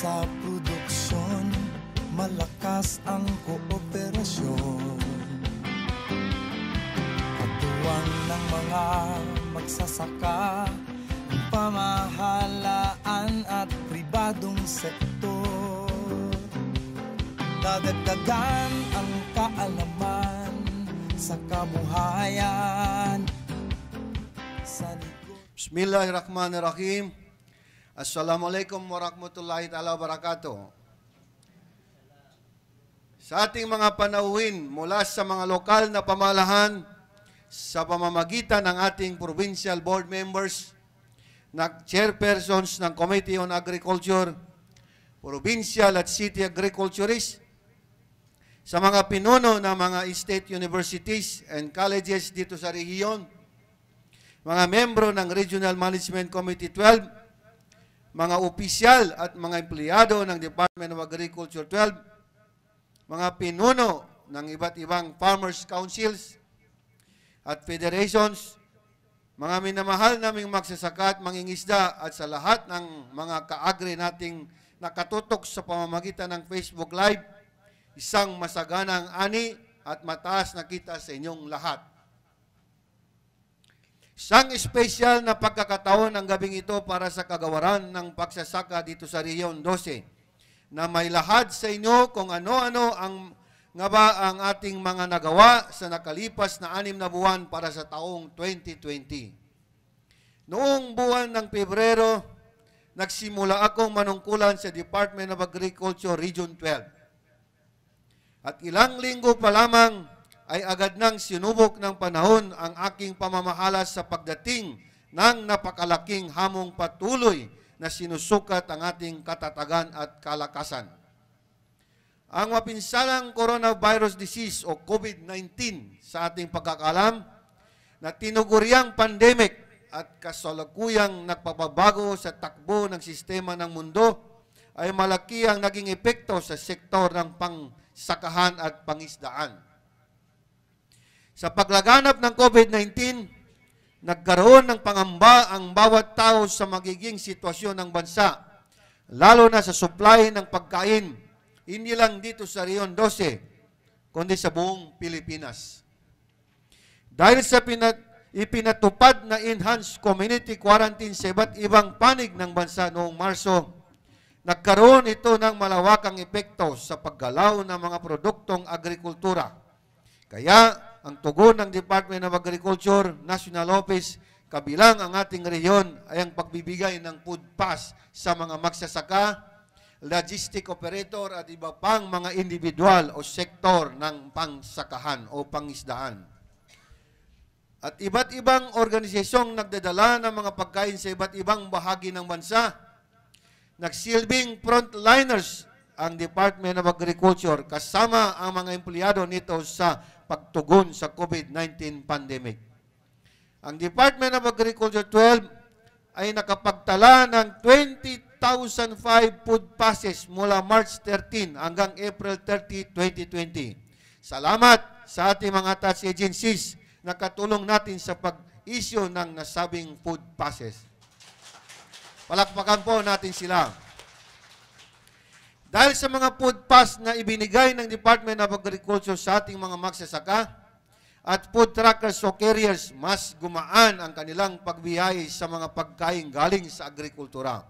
Sa produksyon, malakas ang kooperasyon. Katuwang ng mga magsasaka, ang pamahalaan at pribadong sektor. Dadagdagan ang kaalaman sa kabuhayan. Bismillahirrahmanirrahim. Assalamualaikum warahmatullahi ta'ala wabarakatuh. Sa ating mga panauhin mula sa mga lokal na pamalahan sa pamamagitan ng ating provincial board members, chairpersons ng Committee on Agriculture, provincial at city agriculturists, sa mga pinuno ng mga state universities and colleges dito sa rehiyon, mga membro ng Regional Management Committee 12, mga opisyal at mga empleyado ng Department of Agriculture 12, mga pinuno ng iba't ibang farmers councils at federations, mga minamahal naming magsasaka at mangingisda at sa lahat ng mga kaagri nating nakatutok sa pamamagitan ng Facebook Live, isang masaganang ani at mataas na kita sa inyong lahat. Isang espesyal na pagkakataon ang gabing ito para sa kagawaran ng pagsasaka dito sa Rehiyon 12 na may lahad sa inyo kung ano-ano ang ating mga nagawa sa nakalipas na 6 na buwan para sa taong 2020. Noong buwan ng Pebrero, nagsimula akong manungkulan sa Department of Agriculture Region 12. At ilang linggo pa lamang ay agad nang sinubok ng panahon ang aking pamamahala sa pagdating ng napakalaking hamong patuloy na sinusukat ang ating katatagan at kalakasan. Ang mapinsalang coronavirus disease o COVID-19 sa ating pagkakalam na tinuguriang pandemic at kasalukuyang nagpapabago sa takbo ng sistema ng mundo ay malaki ang naging epekto sa sektor ng pangsakahan at pangisdaan. Sa paglaganap ng COVID-19, nagkaroon ng pangamba ang bawat tao sa magiging sitwasyon ng bansa, lalo na sa supply ng pagkain, hindi lang dito sa Rehiyon 12, kundi sa buong Pilipinas. Dahil sa ipinatupad na enhanced community quarantine sa iba't ibang panig ng bansa noong Marso, nagkaroon ito ng malawakang epekto sa paggalaw ng mga produktong agrikultura. Kaya, ang tugon ng Department of Agriculture, National Office, kabilang ang ating rehiyon ay ang pagbibigay ng food pass sa mga magsasaka, logistic operator at iba pang mga individual o sektor ng pangsakahan o pangisdaan. At iba't ibang organisasyong nagdadala ng mga pagkain sa iba't ibang bahagi ng bansa. Nagsilbing frontliners ang Department of Agriculture kasama ang mga empleyado nito sa pagtugon sa COVID-19 pandemic. Ang Department of Agriculture 12 ay nakapagtala ng 20,005 food passes mula March 13 hanggang April 30, 2020. Salamat sa ating mga attached agencies na katulong natin sa pag-issue ng nasabing food passes. Palakpakan po natin sila. Dahil sa mga food pass na ibinigay ng Department of Agriculture sa ating mga magsasaka at food trackers o carriers, mas gumaan ang kanilang pagbiyahe sa mga pagkain galing sa agrikultura.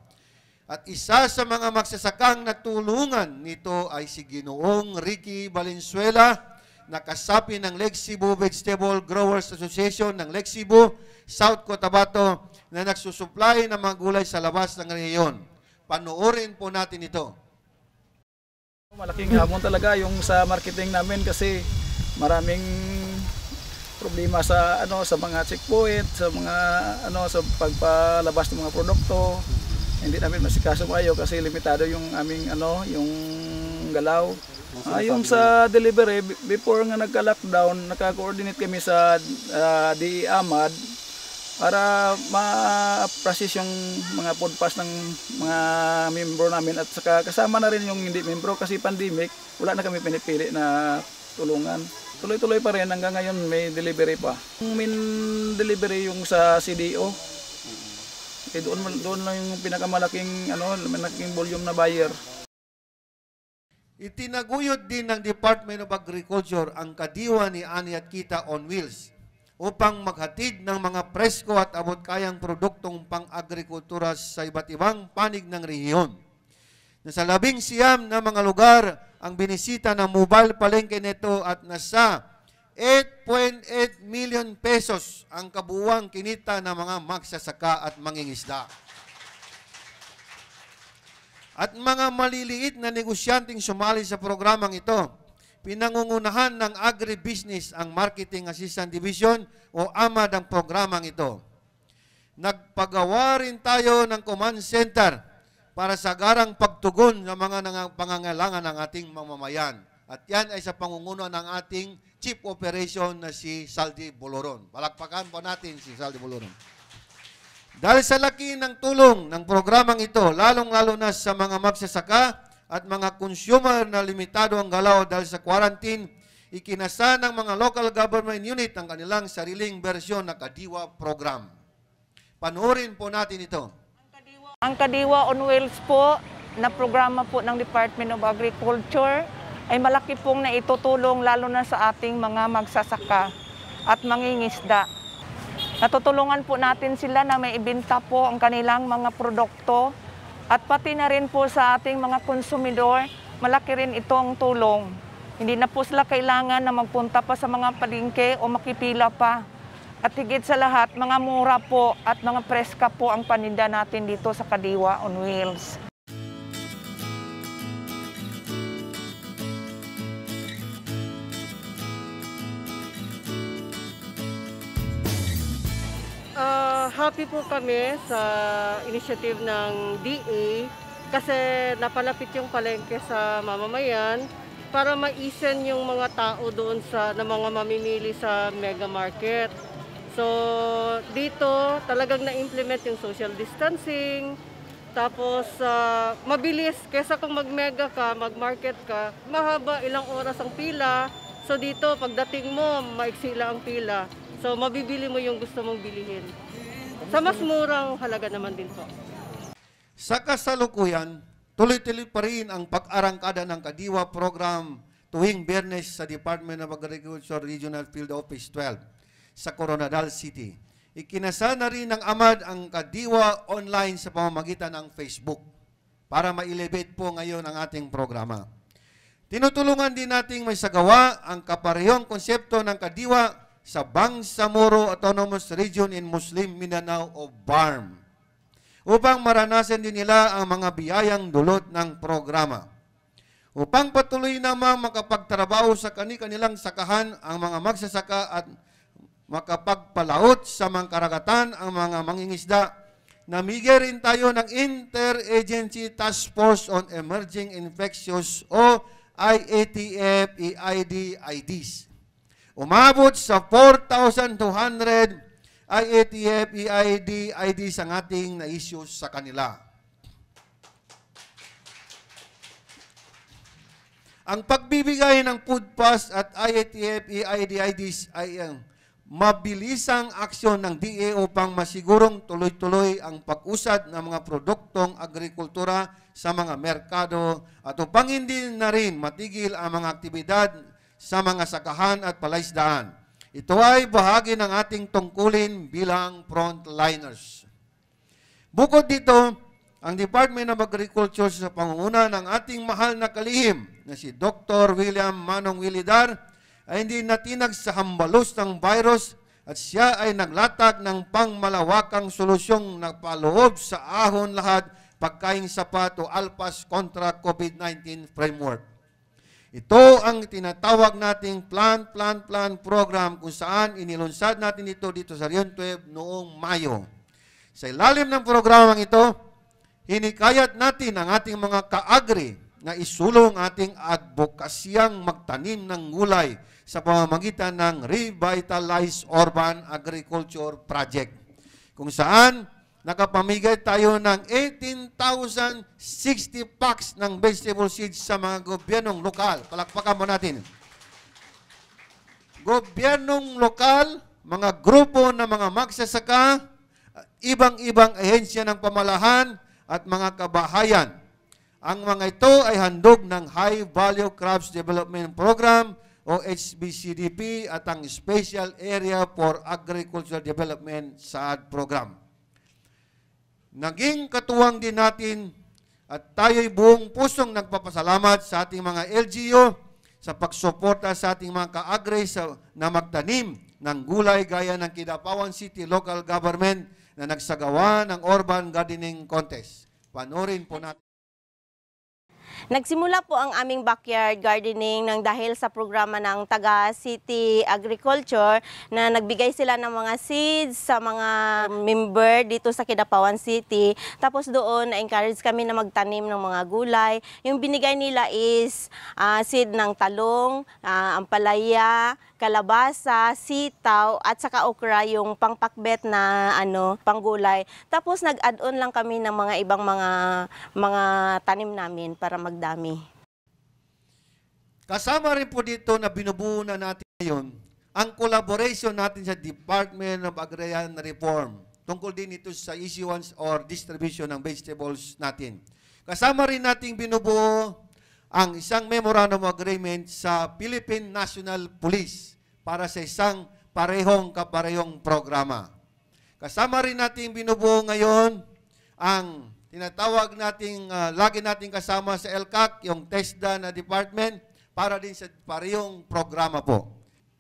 At isa sa mga magsasakang natulungan nito ay si Ginoong Ricky Valenzuela, na kasapi ng Lake Cebu Vegetable Growers Association ng Lake Cebu, South Cotabato, na nagsusupply ng mga gulay sa labas ng rehiyon. Panoorin po natin ito. Malaking hamon talaga yung sa marketing namin kasi maraming problema sa sa mga checkpoint, sa mga sa pagpalabas ng mga produkto. Hindi namin masikaso maayo kasi limitado yung aming yung galaw. Yung sa delivery before nga nagka-lockdown, naka-coordinate kami sa DE Amad para ma-process yung mga food pass ng mga membro namin at saka kasama na rin yung hindi membro kasi pandemic, wala na kami pinipili na tulungan. Tuloy-tuloy pa rin hanggang ngayon may delivery pa. Yung main delivery yung sa CDO. Kaya doon lang yung pinakamalaking malaking volume na buyer. Itinaguyod din ng Department of Agriculture ang kadiwa ni Ani at Kita on Wheels upang maghatid ng mga presko at abot-kayang produktong pang-agrikultura sa iba't ibang panig ng rehiyon. Nasa 11 na mga lugar ang binisita ng mobile palengke nito at nasa 8.8 million pesos ang kabuuang kinita ng mga magsasaka at mangingisda. At mga maliliit na negosyanteng sumali sa programang ito, pinangungunahan ng Agribusiness ang Marketing Assistant Division o AMAD ang programang ito. Nagpagawa rin tayo ng command center para sa garang pagtugon sa mga pangangailangan ng ating mamamayan. At yan ay sa pangunguna ng ating Chief Operation na si Saldi Boloron. Palakpakan po natin si Saldi Boloron. Dahil sa laki ng tulong ng programang ito, lalong-lalo na sa mga magsasaka at mga consumer na limitado ang galaw dahil sa quarantine, ikinasa ng mga local government unit ang kanilang sariling bersyon na Kadiwa program. Panoorin po natin ito. Ang Kadiwa on Wheels po na programa po ng Department of Agriculture ay malaki pong naitutulong lalo na sa ating mga magsasaka at mangingisda. Natutulungan po natin sila na may ibenta po ang kanilang mga produkto at pati na rin po sa ating mga konsumidor, malaki rin itong tulong. Hindi na po sila kailangan na magpunta pa sa mga palengke o makipila pa. At higit sa lahat, mga mura po at mga preska po ang paninda natin dito sa Kadiwa on Wheels. Happy po kami sa initiative ng DA kasi napalapit yung palengke sa mamamayan para maisen yung mga tao doon na mga mamimili sa mega market. So dito talagang na-implement yung social distancing, tapos mabilis kesa kung mag-mega ka, mag-market ka, mahaba ilang oras ang pila. So dito pagdating mo, maiksi lang ang pila. So mabibili mo yung gusto mong bilihin. Sa mas murang halaga naman din po. Sa kasalukuyan, tuloy-tuloy pa rin ang pag-arangkada ng Kadiwa program tuwing Biyernes sa Department of Agriculture Regional Field Office 12 sa Coronadal City. Ikinasa na rin ng AMAD ang Kadiwa online sa pamamagitan ng Facebook para ma-elevate po ngayon ang ating programa. Tinutulungan din nating may sagawa ang kaparehong konsepto ng Kadiwa sa Bangsamoro Autonomous Region in Muslim Mindanao o BARM upang maranasan din nila ang mga biyayang dulot ng programa. Upang patuloy namang makapagtrabaho sa kanilang sakahan ang mga magsasaka at makapagpalaot sa mga karagatan ang mga mangingisda, namigay rin tayo ng Interagency Task Force on Emerging Infectious o IATF-EID-IDs. Umabot sa 4,200 IATF, EID, IDs ang ating na-issue sa kanila. Ang pagbibigay ng food pass at IATF, EID, IDs ay mabilisang aksyon ng DA upang masigurong tuloy-tuloy ang pag-usad ng mga produktong agrikultura sa mga merkado at upang hindi na rin matigil ang mga aktibidad sa mga sakahan at palaisdaan. Ito ay bahagi ng ating tungkulin bilang frontliners. Bukod dito, ang Department of Agriculture sa pangunguna ng ating mahal na kalihim na si Dr. William Manong Willidar ay hindi natinag sa hambalos ng virus at siya ay naglatag ng pangmalawakang solusyong nagpaloob sa ahon lahat pagkaing sapat o alpas kontra COVID-19 framework. Ito ang tinatawag nating plan program kung saan inilunsad natin ito dito sa Region 12 noong Mayo. Sa ilalim ng programang ito, hinikayat natin ang ating mga kaagri na isulong ating advokasyang magtanim ng gulay sa pamamagitan ng Revitalized Urban Agriculture Project, kung saan nakapamigay tayo ng 18,060 packs ng vegetable seeds sa mga gobyernong lokal. Palakpakan mo natin. Gobyernong lokal, mga grupo ng mga magsasaka, ibang-ibang ahensya ng pamalahan at mga kabahayan. Ang mga ito ay handog ng High Value Crops Development Program o HBCDP at ang Special Area for Agricultural Development SAAD Program. Naging katuwang din natin at tayo'y buong pusong nagpapasalamat sa ating mga LGU sa pagsuporta sa ating mga ka-agri na magtanim ng gulay gaya ng Kidapawan City Local Government na nagsagawa ng Urban Gardening Contest. Panoorin po natin. Nagsimula po ang aming backyard gardening nang dahil sa programa ng Taga City Agriculture na nagbigay sila ng mga seeds sa mga member dito sa Kidapawan City. Tapos doon na-encourage kami na magtanim ng mga gulay. Yung binigay nila is seed ng talong, ampalaya, kalabasa, sitaw, at saka okra, yung pangpakbet na panggulay. Tapos nag-add-on lang kami ng mga ibang mga tanim namin para magdami. Kasama rin po dito na binubuo na natin ngayon ang collaboration natin sa Department of Agrarian Reform tungkol din ito sa issuance or distribution ng vegetables natin. Kasama rin nating binubuo ang isang memorandum of agreement sa Philippine National Police para sa isang kaparehong programa. Kasama rin nating binubuo ngayon ang tinatawag nating, lagi nating kasama sa LCAC, yung TESDA na department, para din sa parehong programa po.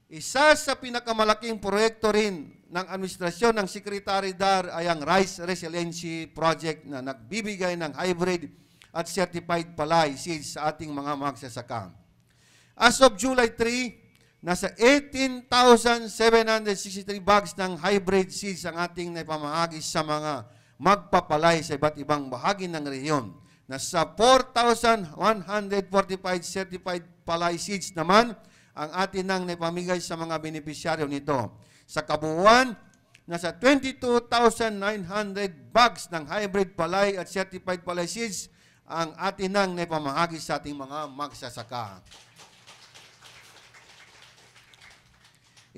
Isa sa pinakamalaking proyekto rin ng administrasyon ng Secretary Dar ay ang Rice Resiliency Project na nagbibigay ng hybrid at certified palay seeds sa ating mga magsasaka. As of July 3, nasa 18,763 bags ng hybrid seeds ang ating naipamahagi sa mga magpapalay sa iba't ibang bahagi ng rehiyon. Nasa 4,145 certified palay seeds naman ang atin nang naipamigay sa mga benepisyaryo nito. Sa kabuuan, nasa 22,900 bags ng hybrid palay at certified palay seeds ang atin nang naipamahagi sa ating mga magsasaka.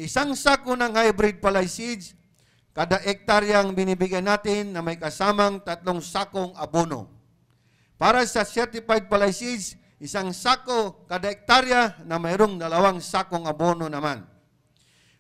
Isang sako ng hybrid palay seeds, kada ektaryang binibigyan natin na may kasamang 3 sakong abono. Para sa certified palay seeds, isang sako kada ektarya na mayroong 2 sakong abono naman.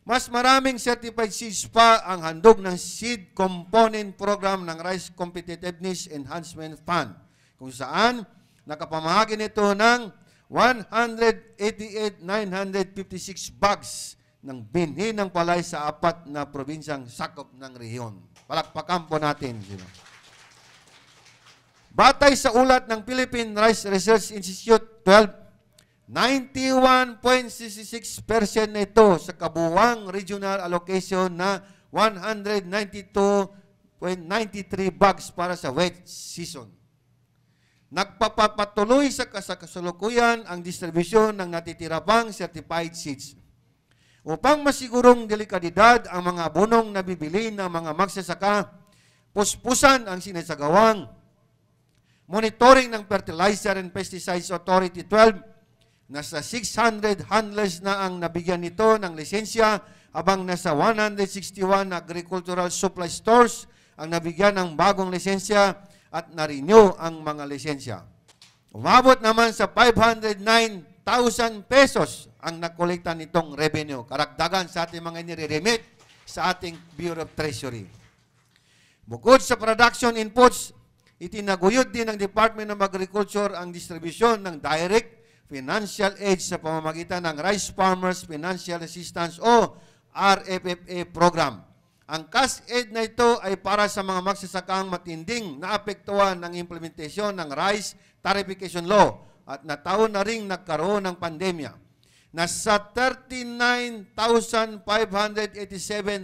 Mas maraming certified seeds pa ang handog ng Seed Component Program ng Rice Competitiveness Enhancement Fund, kung saan nakapamahagi nito ng 188,956 bags ng binhi ng palay sa 4 na probinsyang sakop ng rehiyon. Palakpakan po natin. Batay sa ulat ng Philippine Rice Research Institute 12, 91.66% nito sa kabuuang regional allocation na 192.93 bags para sa wet season. Nagpapatuloy sa kasalukuyan ang distribusyon ng natitira pang certified seeds. Upang masigurong delikadidad ang mga abonong nabibili ng mga magsasaka, puspusan ang sinasagawang monitoring ng Fertilizer and Pesticides Authority 12. Nasa 600 handlers na ang nabigyan nito ng lisensya, habang nasa 161 agricultural supply stores ang nabigyan ng bagong lisensya at na-renew ang mga lisensya. Umabot naman sa 509,000 pesos ang nakolekta nitong revenue, karagdagan sa ating mga nire-remit sa ating Bureau of Treasury. Bukod sa production inputs, itinaguyod din ng Department of Agriculture ang distribusyon ng direct financial aid sa pamamagitan ng Rice Farmers Financial Assistance o RFFA program. Ang cash aid na ito ay para sa mga magsasakang matinding naapektuhan ng implementasyon ng Rice Tarification Law at nataon na ring nagkaroon ng pandemya. Nasa 39,587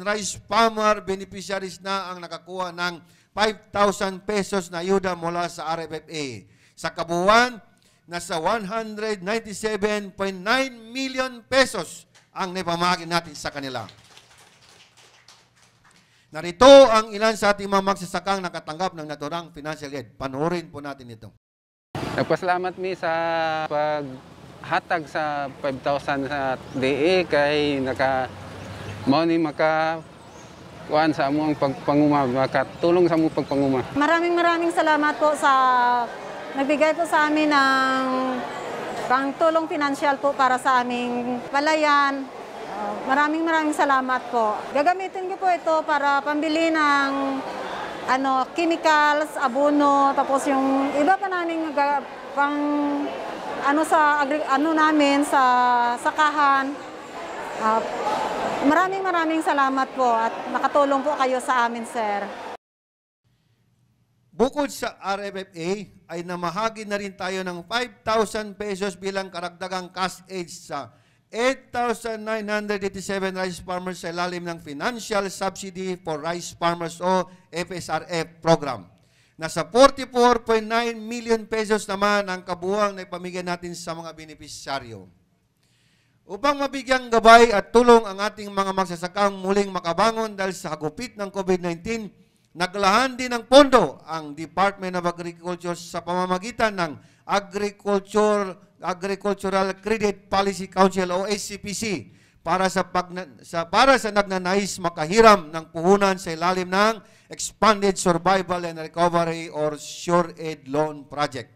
rice farmer beneficiaries na ang nakakuha ng 5,000 pesos na ayuda mula sa RFFA. Sa kabuuan, nasa 197.9 million pesos ang naipamahagi natin sa kanila. Narito ang ilan sa ating mga magsasakang nakatanggap ng naturang financial aid. Panoorin po natin ito. Nagpasalamat mi sa paghatag sa 5,000 sa DA kay maka kuan sa among pagpanguma, makatulong sa among pagpanguma. Maraming salamat po sa nagbigay po sa amin ng pangtulong pinansyal po para sa aming palayan. Maraming salamat po. Gagamitin ko po ito para pambili ng chemicals, abono, tapos yung iba pa namin pang namin sa sakahan. Maraming salamat po at nakatulong po kayo sa amin, sir. Bukod sa RFFA, ay namahagi na rin tayo ng 5,000 pesos bilang karagdagang cash aid sa 8,987 rice farmers sa ilalim ng Financial Subsidy for Rice Farmers o FSRF program. Nasa 44.9 million pesos naman ang kabuuang na ipamigay natin sa mga benepisyaryo. Upang mabigyang gabay at tulong ang ating mga magsasakang muling makabangon dahil sa hagupit ng COVID-19, naglahan din ng pondo ang Department of Agriculture sa pamamagitan ng Agricultural Credit Policy Council o SCPC para sa nagnanais makahiram ng puhunan sa ilalim ng Expanded Survival and Recovery or SureAid Loan Project.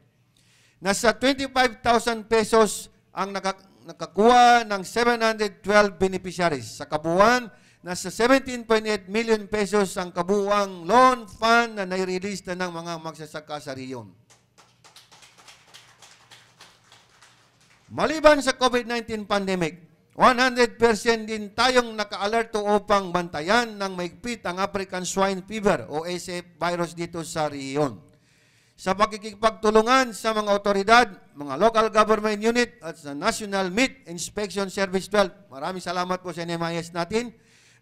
Nasa 25,000 pesos ang nakakuha ng 712 beneficiaries. Sa kabuuan, nasa 17.8 million pesos ang kabuuang loan fund na nai-release na ng mga magsasaka sa riyon. Maliban sa COVID-19 pandemic, 100% din tayong naka-alerto upang bantayan ng maigpit ang African Swine Fever o ASF virus dito sa riyon. Sa pakikipagtulungan sa mga otoridad, mga local government unit at sa National Meat Inspection Service 12, maraming salamat po sa NMIS natin,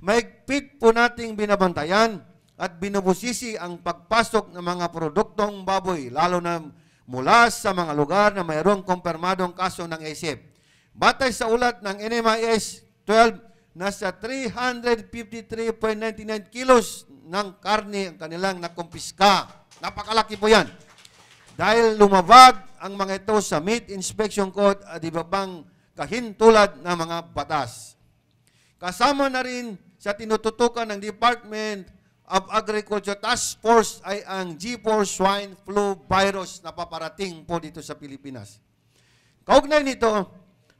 maigpit po nating binabantayan at binubusisi ang pagpasok ng mga produktong baboy, lalo na mula sa mga lugar na mayroong kumpirmadong kaso ng ASF. Batay sa ulat ng NMIS 12, nasa 353.99 kilos ng karne ang kanilang nakumpiska. Napakalaki po yan. Dahil lumabag ang mga ito sa Meat Inspection Code at iba pang kahintulad ng mga batas. Kasama na rin sa tinututukan ng Department of Agriculture Task Force ay ang G4 Swine Flu Virus na paparating po dito sa Pilipinas. Kaugnay nito,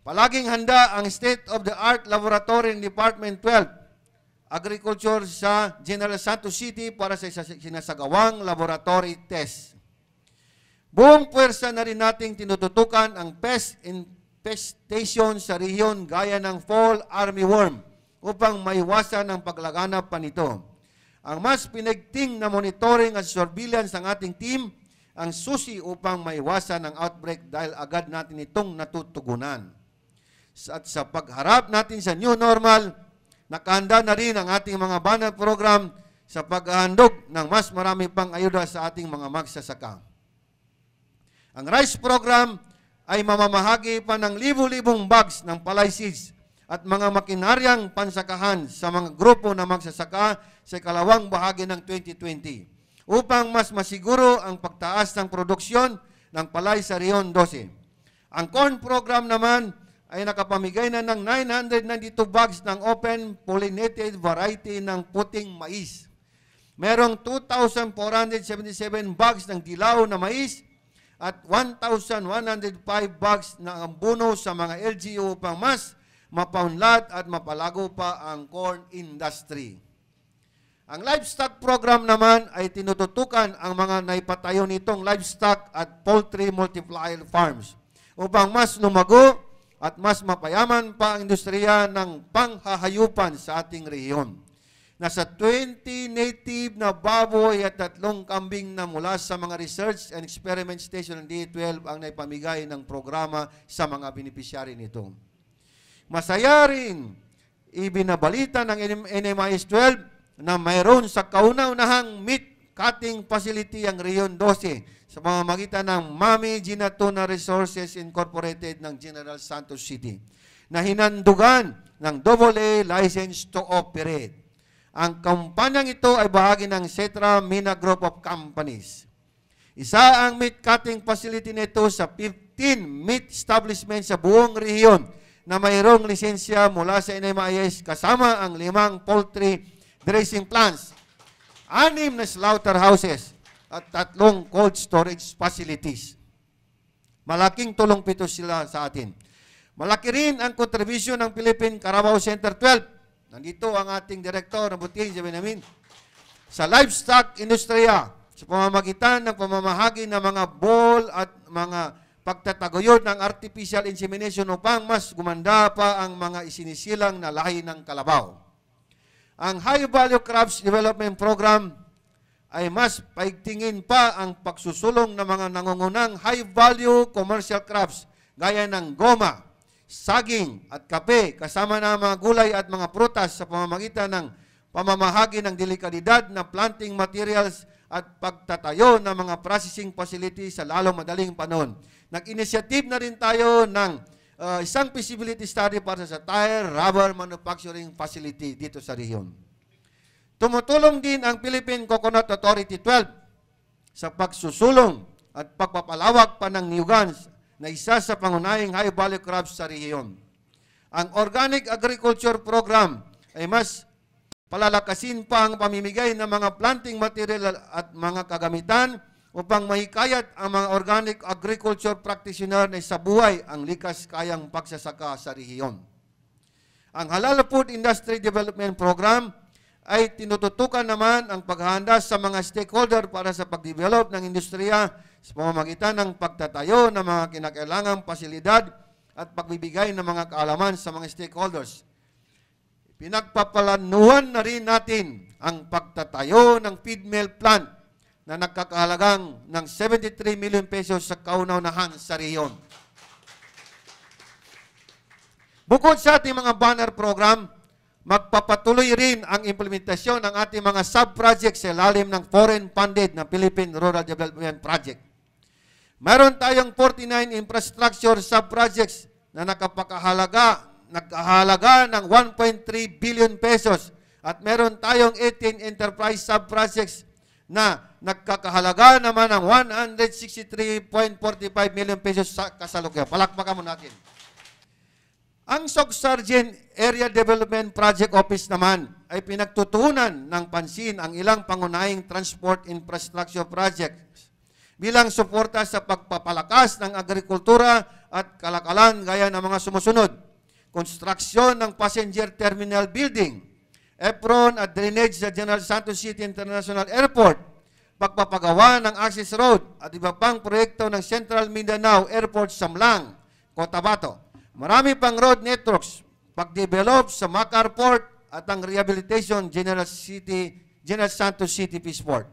palaging handa ang state-of-the-art laboratory ng Department 12 Agriculture sa General Santos City para sa sinasagawang laboratory test. Buong puwersa na rin nating tinututukan ang pest infestation sa rehiyon gaya ng fall armyworm upang maiwasan ang paglaganap pa nito. Ang mas pinagting na monitoring at surveillance ng ating team ang susi upang maiwasan ang outbreak dahil agad natin itong natutugunan. At sa pagharap natin sa new normal, nakahanda na rin ang ating mga banner program sa paghahandog ng mas marami pang ayuda sa ating mga magsasaka. Ang rice program ay mamamahagi pa ng libu-libong bags ng palay seeds at mga makinaryang pansakahan sa mga grupo na magsasaka sa ikalawang bahagi ng 2020 upang mas masiguro ang pagtaas ng produksyon ng palay sa Rion 12. Ang corn program naman ay nakapamigay na ng 992 bags ng open pollinated variety ng puting mais. Merong 2,477 bags ng dilaw na mais at 1,105 bags na ambuno sa mga LGU upang mas mapaunlad at mapalago pa ang corn industry. Ang livestock program naman ay tinututukan ang mga naipatayo nitong livestock at poultry multiplier farms upang mas lumago at mas mapayaman pa ang industriya ng panghahayupan sa ating rehiyon. Nasa 20 native na baboy at 3 kambing na mula sa mga research and experiment station ng D12 ang naipamigay ng programa sa mga beneficiary nito. Masaya rin ibinabalita ng NMIS 12 na mayroon sa kauna-unahang meat cutting facility ang Rion 12 sa pamamagitan ng Mami Ginatuna Resources Incorporated ng General Santos City na hinandugan ng AA license to operate. Ang kumpanyang ito ay bahagi ng Cetra Mina Group of Companies. Isa ang meat cutting facility nito sa 15 meat establishments sa buong rehiyon na mayroong lisensya mula sa NMIS kasama ang 5 poultry dressing plants, 6 na slaughterhouses, at 3 cold storage facilities. Malaking tulong pito sila sa atin. Malaki rin ang kontribusyon ng Philippine Carabao Center 12. Nandito ang ating direktor na buti, sabi namin, sa livestock industriya, sa pamamagitan ng pamamahagi ng mga ball at mga pagtataguyod ng artificial insemination upang mas gumanda pa ang mga isinisilang na lahi ng kalabaw. Ang High Value Crops Development Program ay mas paigtingin pa ang pagsusulong ng mga nangungunang high-value commercial crops gaya ng goma, saging at kape kasama na mga gulay at mga prutas sa pamamagitan ng pamamahagi ng delikadidad na planting materials at pagtatayo ng mga processing facilities sa lalong madaling panahon. Nag-initiative na rin tayo ng isang feasibility study para sa tire rubber manufacturing facility dito sa rehiyon. Tumutulong din ang Philippine Coconut Authority 12 sa pagsusulong at pagpapalawak pa ng niyugan na isa sa pangunahing high-value crops sa rehiyon. Ang Organic Agriculture Program ay mas palalakasin pa ang pamimigay ng mga planting material at mga kagamitan upang mahikayat ang mga organic agriculture practitioner na isabuhay ang likas kayang pagsasaka sa rehiyon. Ang Halal Food Industry Development Program ay tinututukan naman ang paghahanda sa mga stakeholder para sa pagdevelop ng industriya sa pamamagitan ng pagtatayo ng mga kinakailangang pasilidad at pagbibigay ng mga kaalaman sa mga stakeholders. Pinagpapalanuhan na rin natin ang pagtatayo ng feed mill plant na nagkakahalagang ng 73 million pesos sa kauna-unahan sa rehiyon. Bukod sa ating mga banner program, magpapatuloy rin ang implementasyon ng ating mga sub-projects sa ilalim ng foreign-funded na Philippine Rural Development Project. Mayroon tayong 49 infrastructure sub-projects na nagkahalaga ng 1.3 billion pesos at meron tayong 18 enterprise sub-projects na nagkakahalaga naman ng 163.45 million pesos sa kasalukuyan. Palakpakan mo natin. Ang Sogsargen Area Development Project Office naman ay pinagtutuunan ng pansin ang ilang pangunahing transport infrastructure projects bilang suporta sa pagpapalakas ng agrikultura at kalakalan gaya ng mga sumusunod. Konstruksyon ng passenger terminal building, apron at drainage sa General Santos City International Airport, pagpapagawa ng access road at iba pang proyekto ng Central Mindanao Airport Samlang, Cotabato. Marami pang road networks, pag-develop sa Macar Port at ang rehabilitation General Santos City Peaceport.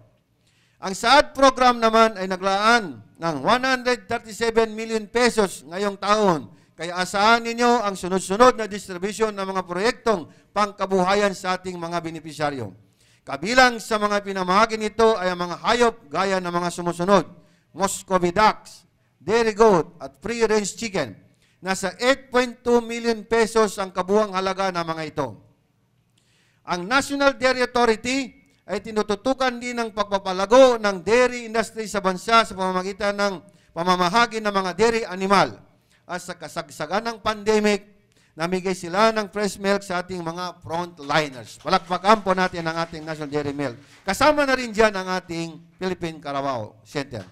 Ang SAAD program naman ay naglaan ng 137 million pesos ngayong taon. Kaya asahan ninyo ang sunod-sunod na distribution ng mga proyektong pangkabuhayan sa ating mga benepisyaryo. Kabilang sa mga pinamahagi nito ay ang mga hayop gaya ng mga sumusunod, Muscovy ducks, dairy goat at free-range chicken. Nasa 8.2 million pesos ang kabuuang halaga ng mga ito. Ang National Dairy Authority ay tinututukan din ng pagpapalago ng dairy industry sa bansa sa pamamagitan ng pamamahagi ng mga dairy animal. At sa kasagsagan ng pandemic, namigay sila ng fresh milk sa ating mga frontliners. Palakpakan po natin ang ating National Dairy Milk. Kasama na rin dyan ang ating Philippine Carabao Center.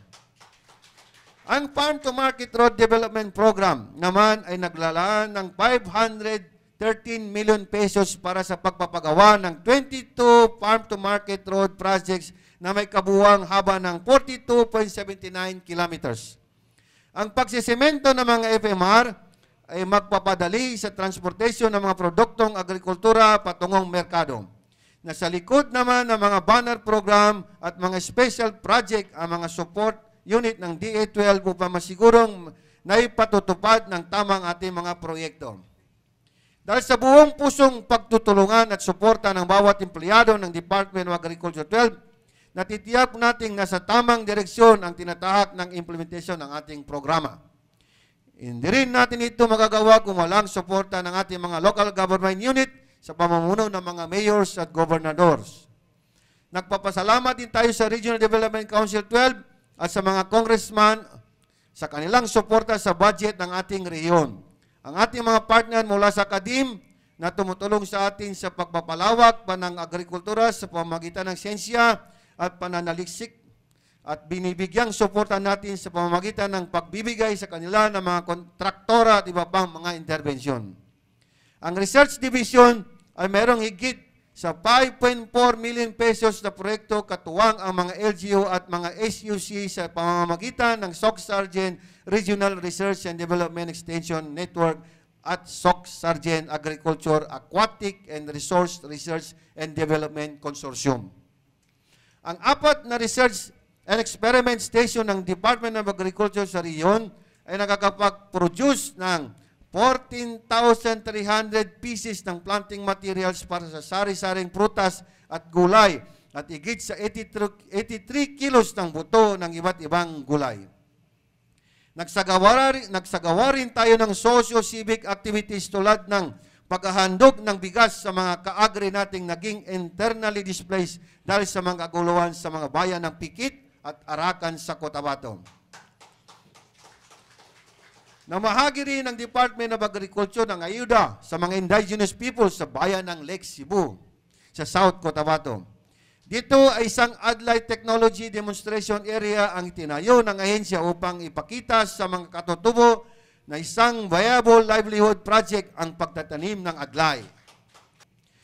Ang Farm to Market Road Development Program naman ay naglalaan ng 513 million pesos para sa pagpapagawa ng 22 Farm to Market Road projects na may kabuuang haba ng 42.79 kilometers. Ang pagsisemento ng mga FMR ay magpapadali sa transportation ng mga produktong agrikultura patungong merkado. Nasa likod naman ng mga banner program at mga special project ang mga support unit ng DA12 upang masigurong naipatutupad ng tamang ating mga proyekto. Dahil sa buong pusong pagtutulungan at suporta ng bawat empleyado ng Department of Agriculture 12, natitiyak nating nasa tamang direksyon ang tinatahak ng implementasyon ng ating programa. Hindi rin natin ito magagawa kung walang suporta ng ating mga local government unit sa pamumuno ng mga mayors at gobernadors. Nagpapasalamat din tayo sa Regional Development Council 12 at sa mga congressman sa kanilang suporta sa budget ng ating rehiyon. Ang ating mga partner mula sa CADIM na tumutulong sa atin sa pagpapalawak pa ng agrikultura sa pamamagitan ng siyensya at pananaliksik at binibigyang suporta natin sa pamamagitan ng pagbibigay sa kanila ng mga kontraktora at iba pang mga intervensyon. Ang Research Division ay mayroong higit sa 5.4 million pesos na proyekto katuwang ang mga LGU at mga SUC sa pamamagitan ng SOC Sargent Regional Research and Development Extension Network at SOC Sargent Agriculture Aquatic and Resource Research and Development Consortium. Ang 4 na research and experiment station ng Department of Agriculture sa riyon ay nakakapag-produce ng 14,300 pieces ng planting materials para sa sari-saring prutas at gulay at higit sa 83 kilos ng buto ng iba't ibang gulay. Nagsagawa rin tayo ng socio-civic activities tulad ng paghahandog ng bigas sa mga kaagri nating naging internally displaced dahil sa mga kaguluhan sa mga bayan ng Pikit at Arakan sa Cotabato. Namahagi rin ng Department of Agriculture ng ayuda sa mga indigenous people sa bayan ng Lake Cebu sa South Cotabato. Dito ay isang Adlai Technology Demonstration Area ang itinayo ng ahensya upang ipakita sa mga katutubo na isang viable livelihood project ang pagtatanim ng Adlai.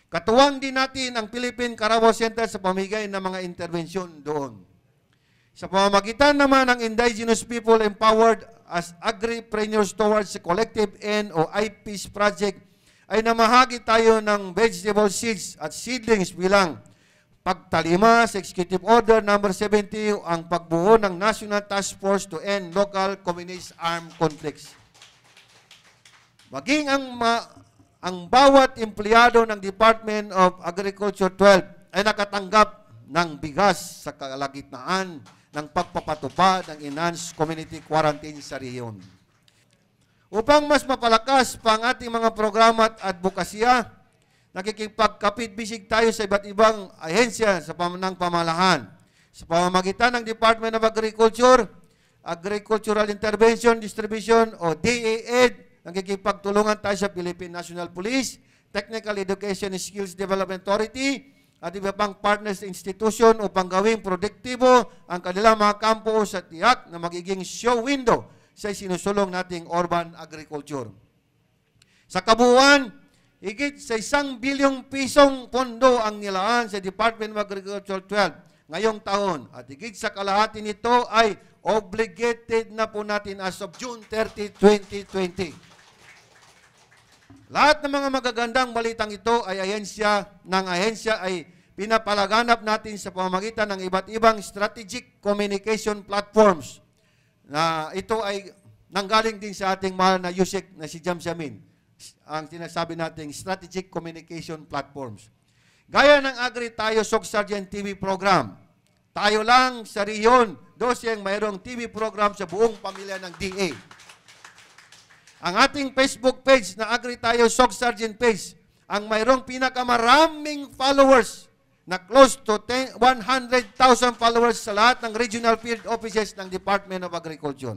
Katuwang din natin ang Philippine Carabao Center sa pamigay ng mga intervensyon doon. Sa pamamagitan naman ng indigenous people empowered as agripreneurs towards the collective end o IPEACE project ay namahagi tayo ng vegetable seeds at seedlings bilang pagtalima sa Executive Order No. 70 ang pagbuo ng National Task Force to End Local Communist Armed Conflicts. Maging ang bawat empleyado ng Department of Agriculture 12 ay nakatanggap ng bigas sa kalagitnaan ng pagpapatupad ng enhanced community quarantine sa riyon. Upang mas mapalakas pa ang ating mga programa at advokasya, nakikipagkapit-bisig tayo sa iba't ibang ahensya sa ng pamalahan. Sa pamamagitan ng Department of Agriculture, Agricultural Intervention Distribution o DAED, nakikipagtulungan tayo sa Philippine National Police, Technical Education and Skills Development Authority, at iba pang partners institution upang gawing produktibo ang kanilang mga kampo sa tiyak na magiging show window sa sinusulong nating urban agriculture. Sa kabuuan, higit sa 1 bilyong pisong pondo ang nilaan sa Department of Agriculture 12 ngayong taon at higit sa kalahati nito ay obligated na po natin as of June 30, 2020. Lahat ng mga magagandang balitang ito ay ahensya ay pinapalaganap natin sa pamamagitan ng iba't ibang strategic communication platforms na ito ay nanggaling din sa ating mahal na Yusek na si Jamjamin, ang sinasabi nating strategic communication platforms. Gaya ng Agri Tayo SOC Sargent TV program, tayo lang sa Riyon 12 ang mayroong TV program sa buong pamilya ng DA. Ang ating Facebook page na Agri Tayo SOC Sargent page ang mayroong pinakamaraming followers na close to 100,000 followers sa lahat ng regional field offices ng Department of Agriculture.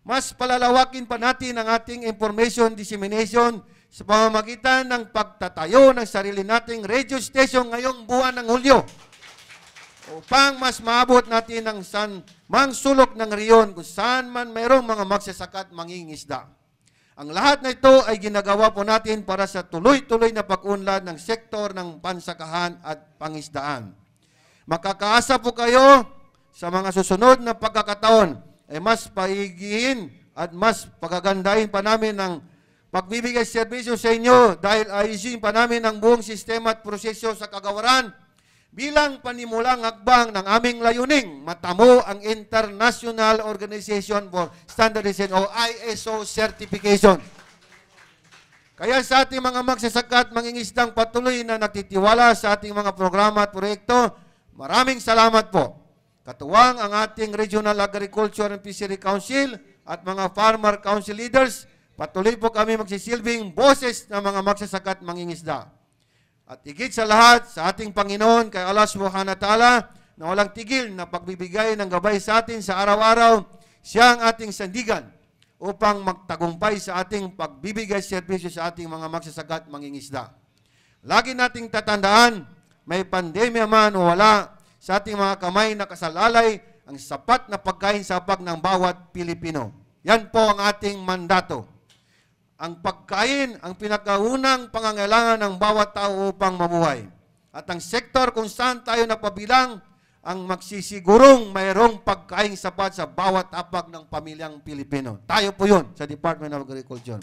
Mas palalawakin pa natin ang ating information dissemination sa pamamagitan ng pagtatayo ng sarili nating radio station ngayong buwan ng Hulyo upang mas maabot natin ang mang sulok ng riyon kung saan man mayroong mga magsasaka at mangingisda. Ang lahat na ito ay ginagawa po natin para sa tuloy-tuloy na pag-unlad ng sektor ng pansakahan at pangisdaan. Makakaasa po kayo sa mga susunod na pagkakataon ay mas paigihin at mas pagagandahin pa namin ang pagbibigay serbisyo sa inyo dahil ayusin pa namin ang buong sistema at proseso sa kagawaran bilang panimulang hakbang ng aming layuning matamo ang International Organization for Standardization o ISO certification. Kaya sa ating mga magsasaka at mangingisdang patuloy na nagtitiwala sa ating mga programa at proyekto, maraming salamat po. Katuwang ang ating Regional Agriculture and Fishery Council at mga Farmer Council leaders, patuloy po kami magsisilbing boses ng mga magsasaka at mangingisda. At higit sa lahat, sa ating Panginoon, kay Allah Subhanahu wa Ta'ala, na walang tigil na pagbibigay ng gabay sa atin sa araw-araw, siya ang ating sandigan upang magtagumpay sa ating pagbibigay serbisyo sa ating mga magsasaka at mangingisda. Lagi nating tatandaan, may pandemya man o wala, sa ating mga kamay na kasalalay ang sapat na pagkain sa hapag ng bawat Pilipino. Yan po ang ating mandato. Ang pagkain ang pinakaunang pangangailangan ng bawat tao upang mabuhay. At ang sektor kung saan tayo napabilang ang magsisigurong mayroong pagkain sapat sa bawat hapag ng pamilyang Pilipino. Tayo po yun sa Department of Agriculture.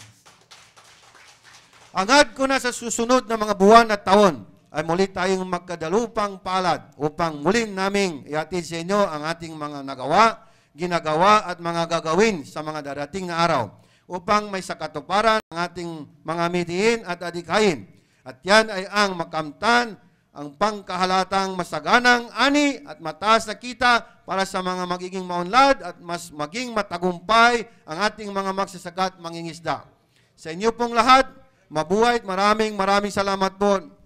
Angad ko na sa susunod na mga buwan at taon ay muli tayong magkadalupang palad upang muling naming ihatid sa inyo ang ating mga nagawa, ginagawa at mga gagawin sa mga darating na araw upang may sakatuparan ang ating mga mitiin at adikain. At yan ay ang makamtan ang pangkahalatang masaganang ani at mataas na kita para sa mga magiging maunlad at mas maging matagumpay ang ating mga magsasaka at mangingisda. Sa inyo pong lahat, mabuhay at maraming salamat po.